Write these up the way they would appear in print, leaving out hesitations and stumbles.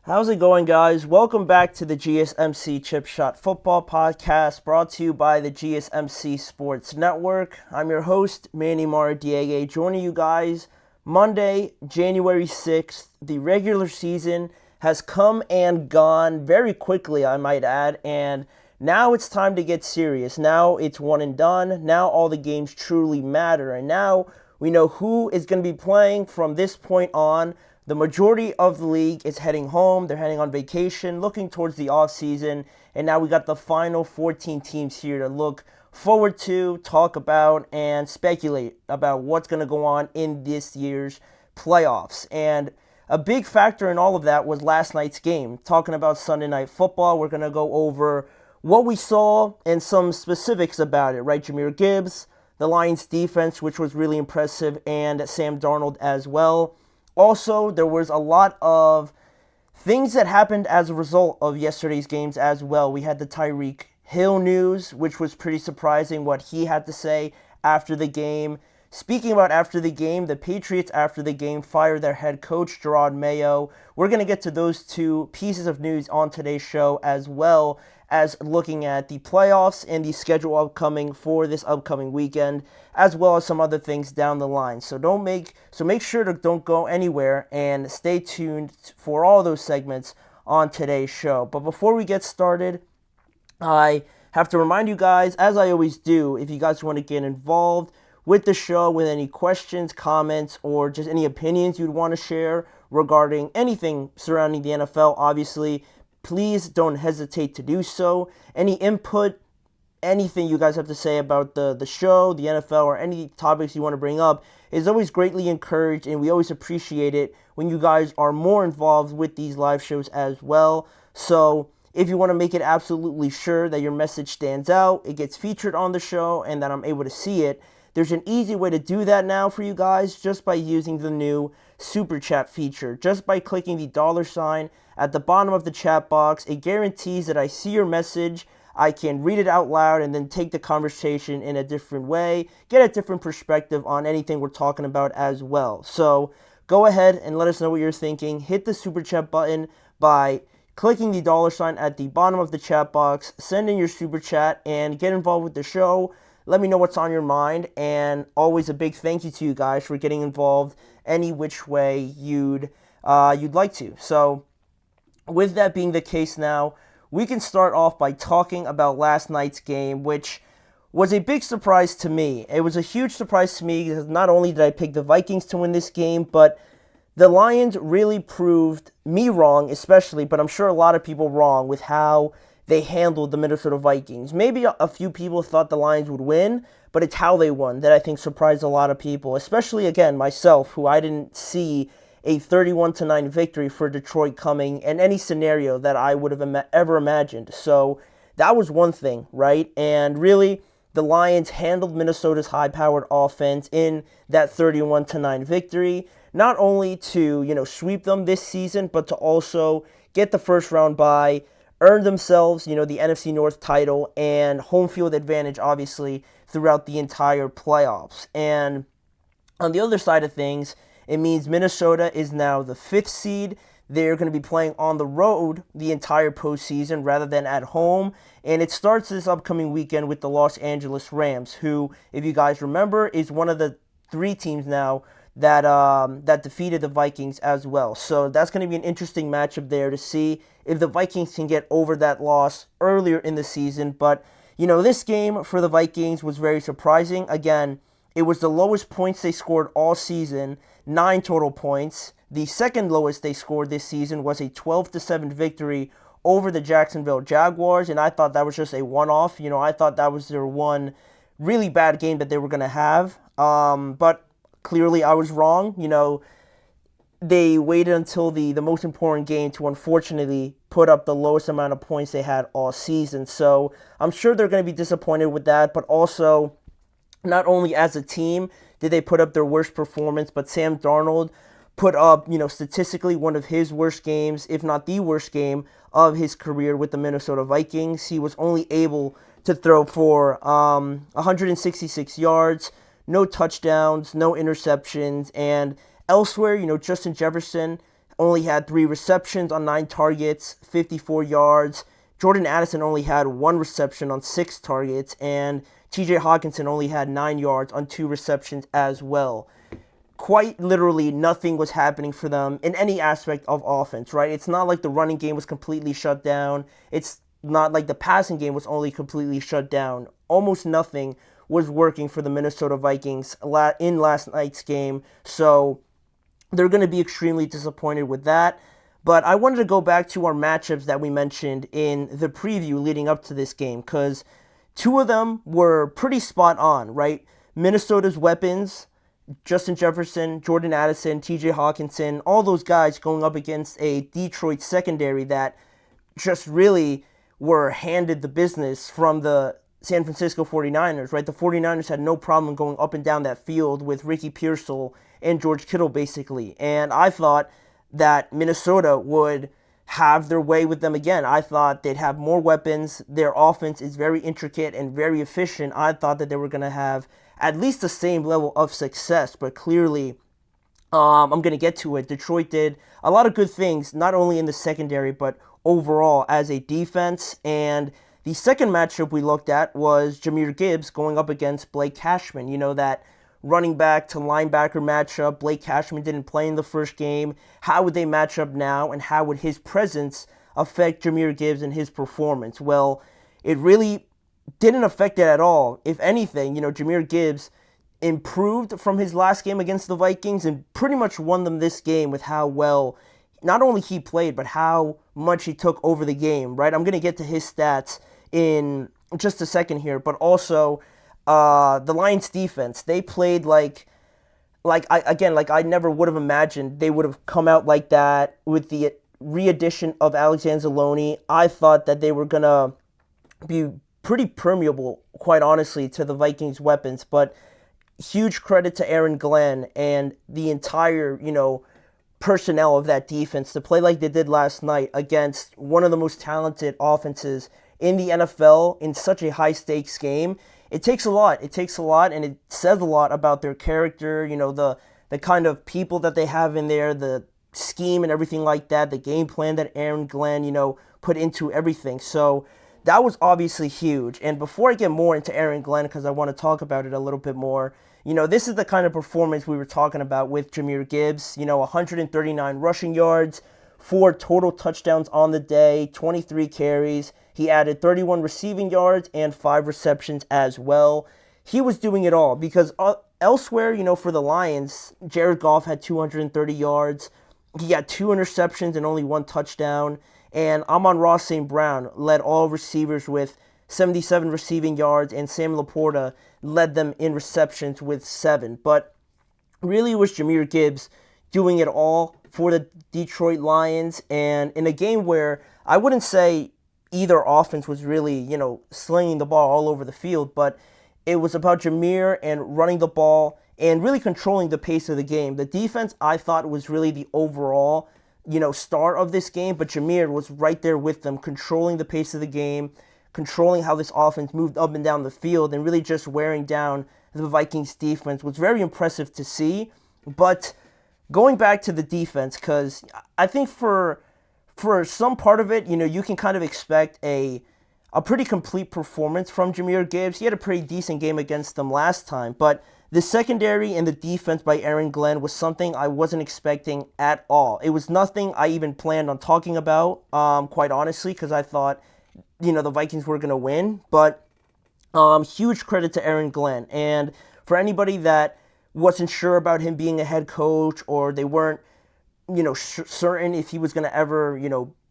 How's it going, guys? Welcome back to the GSMC Chip Shot Football Podcast, brought to you by the GSMC Sports Network. I'm your host, Manny Maradiege, joining you guys Monday, January 6th. The regular season has come and gone very quickly, I might add, and now it's time to get serious. Now it's one and done. Now all the games truly matter, and now we know who is going to be playing from this point on. The majority of the league is heading home. They're heading on vacation, looking towards the offseason. And now we got the final 14 teams here to look forward to, talk about, and speculate about what's going to go on in this year's playoffs. And a big factor in all of that was last night's game. Talking about Sunday Night Football, we're going to go over what we saw and some specifics about it, right? Jahmyr Gibbs, the Lions defense, which was really impressive, and Sam Darnold as well. Also, there was a lot of things that happened as a result of yesterday's games as well. We had the Tyreek Hill news, which was pretty surprising what he had to say after the game. Speaking about after the game, the Patriots after the game fired their head coach, Gerard Mayo. We're going to get to those two pieces of news on today's show, as well as looking at the playoffs and the schedule upcoming for this upcoming weekend, as well as some other things down the line. So make sure to don't go anywhere and stay tuned for all those segments on today's show. But before we get started, I have to remind you guys, as I always do, if you guys want to get involved with the show with any questions, comments, or just any opinions you'd want to share regarding anything surrounding the NFL, obviously, please don't hesitate to do so. Any input, anything you guys have to say about the show, the NFL, or any topics you want to bring up is always greatly encouraged, and we always appreciate it when you guys are more involved with these live shows as well. So if you want to make it absolutely sure that your message stands out, it gets featured on the show, and that I'm able to see it, there's an easy way to do that now for you guys, just by using the new Super Chat feature. Just by clicking the $ at the bottom of the chat box, it guarantees that I see your message, I can read it out loud, and then take the conversation in a different way, get a different perspective on anything we're talking about as well. So go ahead and let us know what you're thinking. Hit the Super Chat button by clicking the $ at the bottom of the chat box, send in your Super Chat, and get involved with the show. Let me know what's on your mind, and always a big thank you to you guys for getting involved any which way you'd like to. So with that being the case now, we can start off by talking about last night's game, which was a big surprise to me. It was a huge surprise to me because not only did I pick the Vikings to win this game, but the Lions really proved me wrong, especially, but I'm sure a lot of people wrong with how they handled the Minnesota Vikings. Maybe a few people thought the Lions would win, but it's how they won that I think surprised a lot of people, especially, again, myself, who I didn't see a 31-9 victory for Detroit coming in any scenario that I would have ever imagined. So that was one thing, right? And really, the Lions handled Minnesota's high-powered offense in that 31-9 victory, not only to, sweep them this season, but to also get the first round bye, earn themselves, the NFC North title, and home field advantage, obviously, throughout the entire playoffs. And on the other side of things, it means Minnesota is now the 5th seed. They're going to be playing on the road the entire postseason rather than at home. And it starts this upcoming weekend with the Los Angeles Rams, who, if you guys remember, is one of the 3 teams now that defeated the Vikings as well. So that's going to be an interesting matchup there to see if the Vikings can get over that loss earlier in the season. But, this game for the Vikings was very surprising. Again, it was the lowest points they scored all season, 9 total points. The second lowest they scored this season was a 12-7 victory over the Jacksonville Jaguars, and I thought that was just a one-off. I thought that was their one really bad game that they were going to have. But clearly I was wrong. They waited until the most important game to unfortunately put up the lowest amount of points they had all season. So I'm sure they're going to be disappointed with that, but also not only as a team did they put up their worst performance, but Sam Darnold put up, statistically one of his worst games, if not the worst game of his career with the Minnesota Vikings. He was only able to throw for 166 yards, no touchdowns, no interceptions, and elsewhere, Justin Jefferson only had 3 receptions on 9 targets, 54 yards. Jordan Addison only had 1 reception on 6 targets, and TJ Hawkinson only had 9 yards on 2 receptions as well. Quite literally nothing was happening for them in any aspect of offense, right? It's not like the running game was completely shut down. It's not like the passing game was only completely shut down. Almost nothing was working for the Minnesota Vikings in last night's game. So they're going to be extremely disappointed with that. But I wanted to go back to our matchups that we mentioned in the preview leading up to this game, because 2 of them were pretty spot on, right? Minnesota's weapons, Justin Jefferson, Jordan Addison, TJ Hawkinson, all those guys going up against a Detroit secondary that just really were handed the business from the San Francisco 49ers, right? The 49ers had no problem going up and down that field with Ricky Pearsall and George Kittle, basically. And I thought that Minnesota would have their way with them again. I thought they'd have more weapons. Their offense is very intricate and very efficient. I thought that they were going to have at least the same level of success, but clearly, I'm going to get to it. Detroit did a lot of good things, not only in the secondary, but overall as a defense. And the second matchup we looked at was Jahmyr Gibbs going up against Blake Cashman. You know, that running back to linebacker matchup. Blake Cashman didn't play in the first game. How would they match up now, and how would his presence affect Jahmyr Gibbs and his performance? Well, it really didn't affect it at all. If anything, you know, Jahmyr Gibbs improved from his last game against the Vikings and pretty much won them this game with how well not only he played, but how much he took over the game, right? I'm going to get to his stats in just a second here, but also the Lions defense, they played like I never would have imagined they would have come out like that with the re-addition of Alexander Zaloni. I thought that they were going to be pretty permeable, quite honestly, to the Vikings' weapons, but huge credit to Aaron Glenn and the entire, personnel of that defense to play like they did last night against one of the most talented offenses in the NFL in such a high-stakes game. It takes a lot. It takes a lot, and it says a lot about their character, the kind of people that they have in there, the scheme and everything like that, the game plan that Aaron Glenn, put into everything. So that was obviously huge. And before I get more into Aaron Glenn, because I want to talk about it a little bit more, this is the kind of performance we were talking about with Jahmyr Gibbs. 139 rushing yards, 4 total touchdowns on the day, 23 carries. He added 31 receiving yards and 5 receptions as well. He was doing it all because elsewhere, for the Lions, Jared Goff had 230 yards. He had 2 interceptions and only 1 touchdown. And Amon-Ra St. Brown led all receivers with 77 receiving yards, and Sam Laporta led them in receptions with 7. But really it was Jahmyr Gibbs doing it all for the Detroit Lions, and in a game where I wouldn't say either offense was really, slinging the ball all over the field, but it was about Jahmyr and running the ball and really controlling the pace of the game. The defense, I thought, was really the overall, star of this game, but Jahmyr was right there with them, controlling the pace of the game, controlling how this offense moved up and down the field, and really just wearing down the Vikings defense was very impressive to see. But going back to the defense, because I think for some part of it, you can kind of expect a pretty complete performance from Jahmyr Gibbs. He had a pretty decent game against them last time, but the secondary and the defense by Aaron Glenn was something I wasn't expecting at all. It was nothing I even planned on talking about, quite honestly, because I thought, the Vikings were going to win. But huge credit to Aaron Glenn. And for anybody that wasn't sure about him being a head coach, or they weren't, certain if he was going to ever,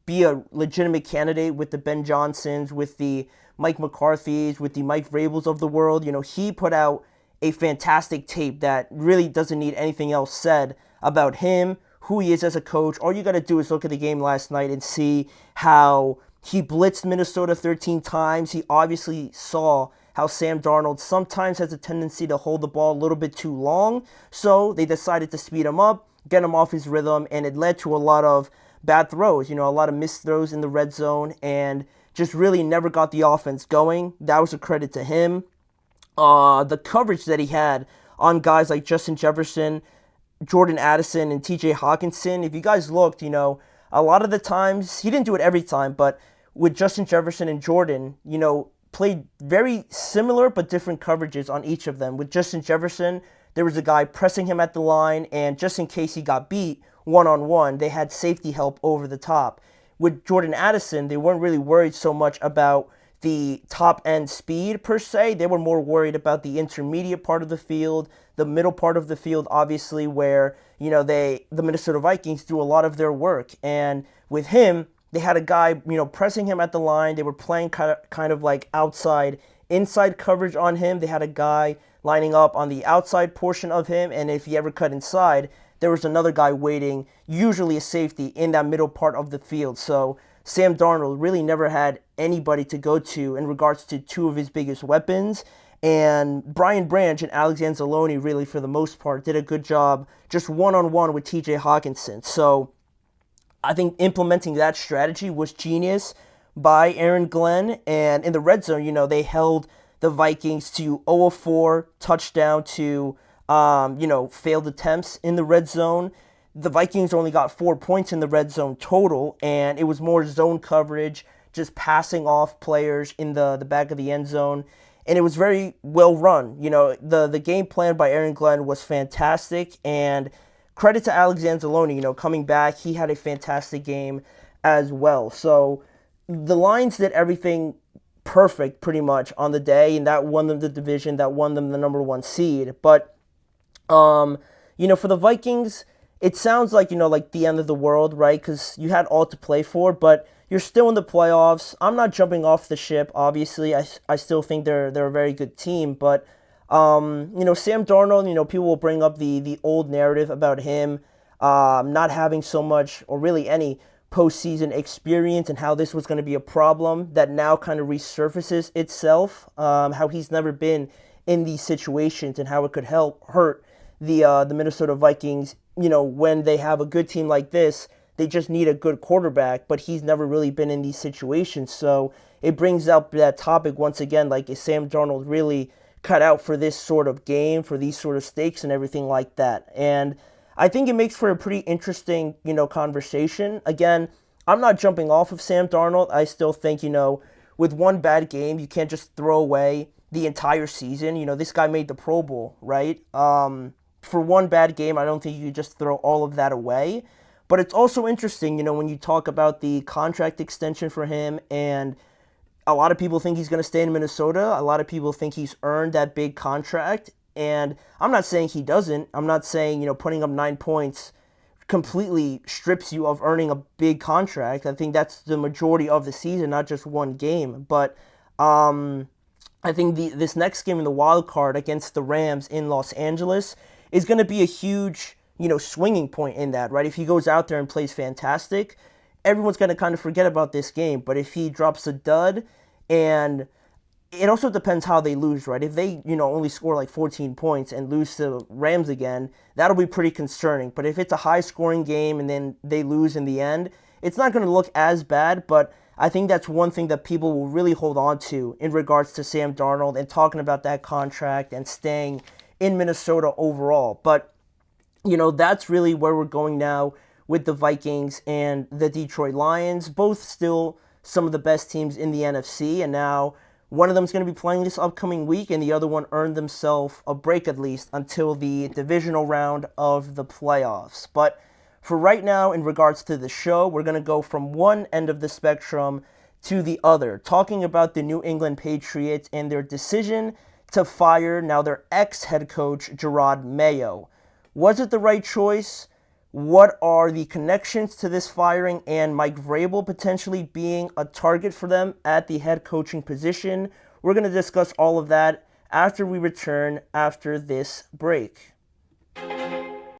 be a legitimate candidate with the Ben Johnsons, with the Mike McCarthys, with the Mike Vrabels of the world, he put out a fantastic tape that really doesn't need anything else said about him, who he is as a coach. All you got to do is look at the game last night and see how he blitzed Minnesota 13 times. He obviously saw how Sam Darnold sometimes has a tendency to hold the ball a little bit too long, so they decided to speed him up, get him off his rhythm, and it led to a lot of bad throws, a lot of missed throws in the red zone, and just really never got the offense going. That was a credit to him. The coverage that he had on guys like Justin Jefferson, Jordan Addison and TJ Hawkinson. If you guys looked, a lot of the times, he didn't do it every time, but with Justin Jefferson and Jordan, played very similar but different coverages on each of them. With Justin Jefferson, there was a guy pressing him at the line, and just in case he got beat one-on-one, they had safety help over the top. With Jordan Addison, they weren't really worried so much about the top end speed per se. They were more worried about the intermediate part of the field, the middle part of the field, obviously, where the Minnesota Vikings do a lot of their work. And with him, they had a guy pressing him at the line. They were playing kind of like inside coverage on him. They had a guy lining up on the outside portion of him, and if he ever cut inside, there was another guy waiting, usually a safety, in that middle part of the field. So Sam Darnold really never had anybody to go to in regards to two of his biggest weapons. And Brian Branch and Alex Anzalone, really, for the most part, did a good job just one-on-one with TJ Hawkinson. So I think implementing that strategy was genius by Aaron Glenn. And in the red zone, they held the Vikings to 0 of 4, touchdown to, failed attempts in the red zone. The Vikings only got 4 points in the red zone total, and it was more zone coverage, just passing off players in the back of the end zone. And it was very well run. The game plan by Aaron Glenn was fantastic, and credit to Alex Anzalone, coming back. He had a fantastic game as well. So the Lions did everything perfect pretty much on the day, and that won them the division, that won them the number 1 seed. But, for the Vikings, it sounds like, like the end of the world, right? Because you had all to play for, but you're still in the playoffs. I'm not jumping off the ship, obviously. I still think they're a very good team, but Sam Darnold, people will bring up the old narrative about him not having so much or really any postseason experience and how this was going to be a problem that now kind of resurfaces itself, how he's never been in these situations and how it could hurt the Minnesota Vikings. When they have a good team like this, they just need a good quarterback, but he's never really been in these situations. So it brings up that topic once again, like, is Sam Darnold really cut out for this sort of game, for these sort of stakes and everything like that? And I think it makes for a pretty interesting, conversation. Again, I'm not jumping off of Sam Darnold. I still think, with one bad game, you can't just throw away the entire season. This guy made the Pro Bowl, right? For one bad game, I don't think you just throw all of that away. But it's also interesting, when you talk about the contract extension for him, and a lot of people think he's going to stay in Minnesota. A lot of people think he's earned that big contract. And I'm not saying he doesn't. I'm not saying, putting up 9 points completely strips you of earning a big contract. I think that's the majority of the season, not just one game. But I think this next game in the wild card against the Rams in Los Angeles is going to be a huge, swinging point in that, right? If he goes out there and plays fantastic, everyone's going to kind of forget about this game. But if he drops a dud, and it also depends how they lose, right? If they, only score like 14 points and lose to Rams again, that'll be pretty concerning. But if it's a high-scoring game and then they lose in the end, it's not going to look as bad, but I think that's one thing that people will really hold on to in regards to Sam Darnold and talking about that contract and staying in Minnesota overall. But, that's really where we're going now with the Vikings and the Detroit Lions, both still some of the best teams in the NFC, and now one of them is going to be playing this upcoming week, and the other one earned themselves a break at least until the divisional round of the playoffs. But for right now, in regards to the show, we're going to go from one end of the spectrum to the other, talking about the New England Patriots and their decision to fire now their ex-head coach, Gerard Mayo. Was it the right choice? What are the connections to this firing and Mike Vrabel potentially being a target for them at the head coaching position? We're going to discuss all of that after we return after this break.